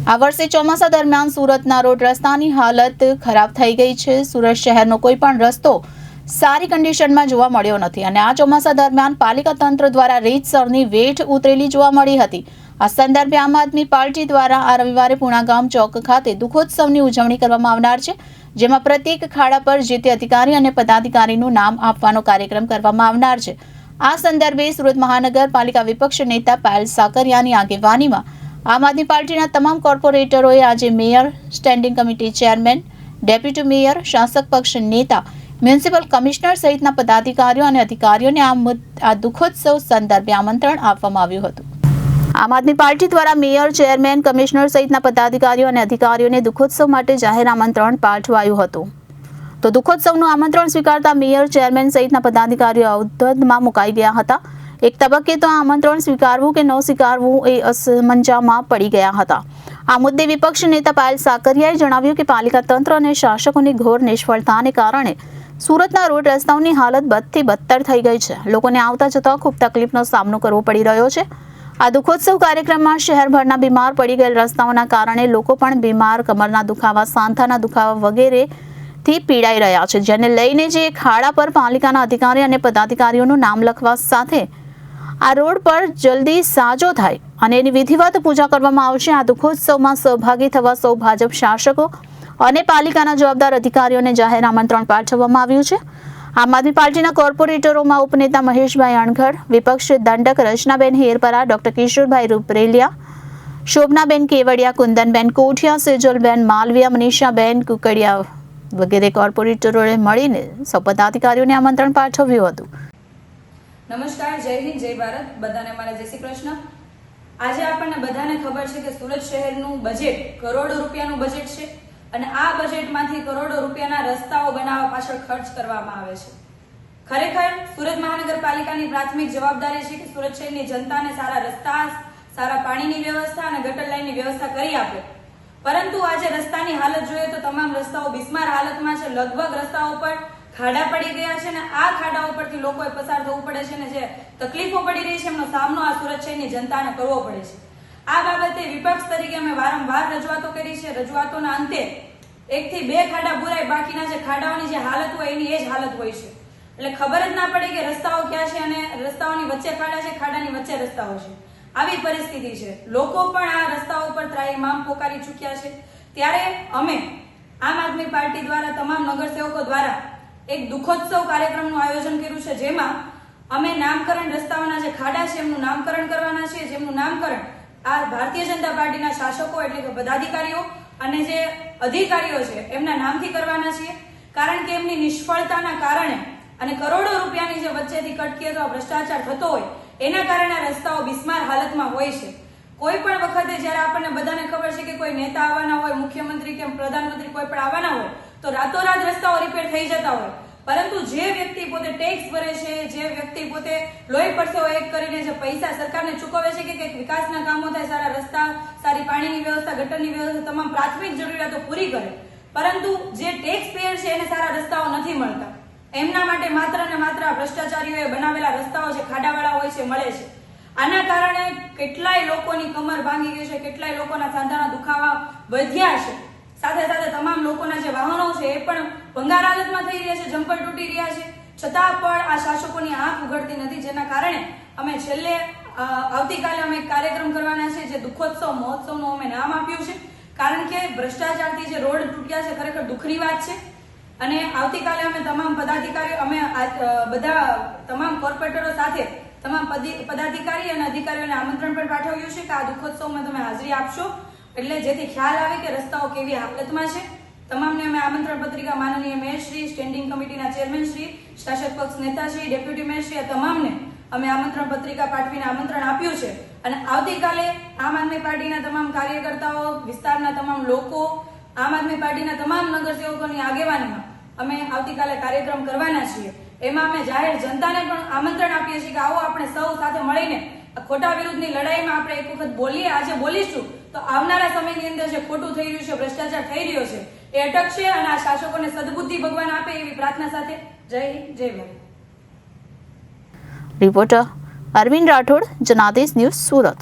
આ વર્ષે ચોમાસા દરમિયાન સુરતના રોડ રસ્તાની હાલત ખરાબ થઈ ગઈ છે। સુરત શહેરનો કોઈ પણ રસ્તો સારી કન્ડિશનમાં જોવા મળ્યો નથી અને આ ચોમાસા દરમિયાન પાલિકા તંત્ર દ્વારા રીતસરની વેઠ ઉતરેલી જોવા મળી હતી। આ સંદર્ભે આમ આદમી પાર્ટી દ્વારા આ રવિવારે પૂણાગામ ચોક ખાતે દુઃખોત્સવની ઉજવણી કરવામાં આવનાર છે, જેમાં પ્રત્યેક ખાડા પર જે તે અધિકારી અને પદાધિકારીનું નામ આપવાનો કાર્યક્રમ કરવામાં આવનાર છે। આ સંદર્ભે સુરત મહાનગરપાલિકા વિપક્ષ નેતા પાયલ સાકરિયાની આગેવાનીમાં આમ આદમી પાર્ટીના તમામ કોર્પોરેટરોએ આજે mayor, standing committee chairman, deputy mayor, શાસક પક્ષ નેતા, મ્યુનિસિપલ કમિશનર સહિતના પદાધિકારીઓ અને અધિકારીઓને આ દુઃખોત્સવ સંદર્ભે આમંત્રણ આપવામાં આવ્યું હતું। આમ આદમી પાર્ટી દ્વારા મેયર, ચેરમેન, કમિશનર સહિતના પદાધિકારીઓ અને અધિકારીઓને દુઃખોત્સવ માટે જાહેર આમંત્રણ પાઠવાયું હતું। તો દુઃખોત્સવનું આમંત્રણ સ્વીકારતા મેયર, ચેરમેન સહિતના પદાધિકારીઓ અવરોધમાં મુકાઈ ગયા હતા। એક તબક્કે તો આમંત્રણ સ્વીકારવું કે ન સ્વીકારવું એ અસમંજસમાં પડી ગયા હતા। આ મુદ્દે વિપક્ષ નેતા પાયલ સાકરિયાએ જણાવ્યું કે પાલિકા તંત્ર અને શાસકોની ઘોર નિષ્ફળતાને કારણે સુરતના રોડ રસ્તાઓની હાલત બદથી બદતર થઈ ગઈ છે। લોકોને આવતા જતા ખૂબ તકલીફનો સામનો કરવો પડી રહ્યો છે। આ દુઃખોત્સવ કાર્યક્રમમાં શહેરભરના બીમાર પડી ગયેલ રસ્તાઓના કારણે લોકો પણ બીમાર, કમરના દુખાવા, સાંધાના દુખાવા વગેરેથી પીડાઈ રહ્યા છે, જેને લઈને જે ખાડા પર પાલિકાના અધિકારી અને પદાધિકારીઓનું નામ લખવા સાથે આ રોડ પર જલ્દી સાજો થાય અને એની વિધિવત પૂજા કરવામાં આવશે। આ દુઃખોત્સવમાં સહભાગી થવા સૌ ભાજપ શાસકો અને પાલિકાના જવાબદાર અધિકારીઓને જાહેર આમંત્રણ પાઠવવામાં આવ્યું છે। આમ આદમી પાર્ટીના કોર્પોરેટરોમાં ઉપનેતા મહેશભાઈ અણઘડ, વિપક્ષ દંડક રચનાબેન હેરપરા, ડોક્ટર કિશોરભાઈ રૂપરેલિયા, શોભનાબેન કેવડિયા, કુંદનબેન કોઠિયા, સેજલબેન માલવિયા, મનીષાબેન કુકડિયા વગેરે કોર્પોરેટરોએ મળીને સૌ પદાધિકારીઓને આમંત્રણ પાઠવ્યું હતું। નમસ્કાર, જય હિન્દ, જય ભારત, બધાને મારા જય શ્રી કૃષ્ણ। આજે આપણને બધાને ખબર છે કે સુરત શહેરનું બજેટ કરોડો રૂપિયાનું બજેટ છે અને આ બજેટમાંથી કરોડો રૂપિયાના રસ્તાઓ બનાવવા પાછળ ખર્ચ કરવામાં આવે છે। ખરેખર સુરત મહાનગરપાલિકાની પ્રાથમિક જવાબદારી છે કે સુરત શહેરની જનતાને સારા રસ્તા, સારા પાણીની વ્યવસ્થા અને ગટર લાઈનની વ્યવસ્થા કરી આપે, પરંતુ આજે રસ્તાની હાલત જોઈએ તો તમામ રસ્તાઓ બિસ્માર હાલતમાં છે। લગભગ રસ્તાઓ પર ખાડા પડી ગયા છે અને આ ખાડાઓ પરથી લોકોએ પસાર થવું પડે છે અને જે તકલીફો પડી રહી છે એમનો સામનો આ સુરત શહેરની જનતાને કરવો પડે છે। આ બાબતે વિપક્ષ તરીકે અમે વારંવાર રજૂઆતો કરી છે। રજૂઆતોના અંતે 1 થી 2 ખાડા ભરાય, બાકીના જે ખાડાઓની જે હાલત હોય એની એ જ હાલત હોય છે, એટલે ખબર જ ના પડે કે રસ્તાઓ ક્યાં છે અને રસ્તાઓની વચ્ચે ખાડા છે, ખાડાની વચ્ચે રસ્તાઓ છે। આવી પરિસ્થિતિ છે। લોકો પણ આ રસ્તાઓ પર ત્રાહિમામ પોકારી ચૂક્યા છે। ત્યારે અમે આમ આદમી પાર્ટી દ્વારા તમામ નગરસેવકો દ્વારા એક દુઃખોત્સવ કાર્યક્રમનું આયોજન કર્યું છે, જેમાં અમે નામકરણ રસ્તાઓના જે ખાડા છે એમનું નામકરણ કરવાના છીએ, જેમનું નામકરણ આ ભારતીય જનતા પાર્ટીના શાસકો એટલે કે પદાધિકારીઓ અને જે અધિકારીઓ છે એમના નામથી કરવાના છીએ, કારણ કે એમની નિષ્ફળતાના કારણે અને કરોડો રૂપિયાની જે વચ્ચેથી કટકી અથવા ભ્રષ્ટાચાર થતો હોય એના કારણે રસ્તાઓ બિસ્માર હાલતમાં હોય છે। કોઈ પણ વખતે જ્યારે આપણને બધાને ખબર છે કે કોઈ નેતા આવવાના હોય, મુખ્યમંત્રી કે પ્રધાનમંત્રી કોઈ પણ આવવાના હોય તો રાતોરાત રસ્તાઓ રિપેર થઈ જતા હોય, પરંતુ જે વ્યક્તિ પોતે ટેક્સ ભરે છે, જે વ્યક્તિ પોતે લોહી પરસેવો એક કરીને જે પૈસા સરકારને ચૂકવે છે કે કંઈક વિકાસના કામો થાય, સારા રસ્તા, સારી પાણીની વ્યવસ્થા, ગટરની વ્યવસ્થા, તમામ પ્રાથમિક જરૂરિયાતો પૂરી કરે, પરંતુ જે ટેક્સ પેયર છે એને સારા રસ્તાઓ નથી મળતા। એમના માટે માત્ર ને માત્ર ભ્રષ્ટાચારીઓએ બનાવેલા રસ્તાઓ જે ખાડાવાળા હોય છે મળે છે। આના કારણે કેટલાય લોકોની કમર ભાંગી ગઈ છે, કેટલાય લોકોના સાંધાના દુખાવા વધ્યા છે। સાથે સાથે તમામ લોકોના જે વાહનો છે એ પણ ભંગાર હાલતમાં થઈ રહ્યા છે, જમ્પર તૂટી રહ્યા છે, છતાં પણ આ શાસકોની આંખ ઉઘડતી નથી, જેના કારણે અમે છેલ્લે આવતીકાલે અમે એક કાર્યક્રમ કરવાના છે જે દુઃખોત્સવ મહોત્સવનું અમે નામ આપ્યું છે, કારણ કે ભ્રષ્ટાચારથી જે રોડ તૂટ્યા છે ખરેખર દુઃખની વાત છે। અને આવતીકાલે અમે તમામ પદાધિકારીઓ, અમે બધા તમામ કોર્પોરેટરો સાથે તમામ પદાધિકારી અને અધિકારીઓને આમંત્રણ પણ પાઠવ્યું છે કે આ દુઃખોત્સવમાં તમે હાજરી આપશો, એટલે જેથી ખ્યાલ આવે કે રસ્તાઓ કેવી હાલતમાં છે। તમામને અમે આમંત્રણ પત્રિકા માનનીય મેયરશ્રી, સ્ટેન્ડિંગ કમિટીના ચેરમેનશ્રી, શાસક પક્ષ નેતાશ્રી, ડેપ્યુટી મેયરશ્રી આ તમામને અમે આમંત્રણ પત્રિકા પાઠવીને આમંત્રણ આપ્યું છે અને આવતીકાલે આમ આદમી પાર્ટીના તમામ કાર્યકર્તાઓ, વિસ્તારના તમામ લોકો, આમ આદમી પાર્ટીના તમામ નગરસેવકોની આગેવાનીમાં અમે આવતીકાલે કાર્યક્રમ કરવાના છીએ। એમાં અમે જાહેર જનતાને પણ આમંત્રણ આપીએ છીએ કે આવો આપણે સૌ સાથે મળીને ખોટા વિરુદ્ધની લડાઈમાં આપણે એક વખત બોલીએ। આજે બોલીશું તો આવનારા સમયની અંદર જે ખોટું થઈ રહ્યું છે, ભ્રષ્ટાચાર થઈ રહ્યો છે એ અટકશે અને આ શાસકોને સદબુદ્ધિ ભગવાન આપે એવી પ્રાર્થના સાથે જય હિન્દ, જય ભારત। Reporter Arvind Rathod, Janadesh news, Surat.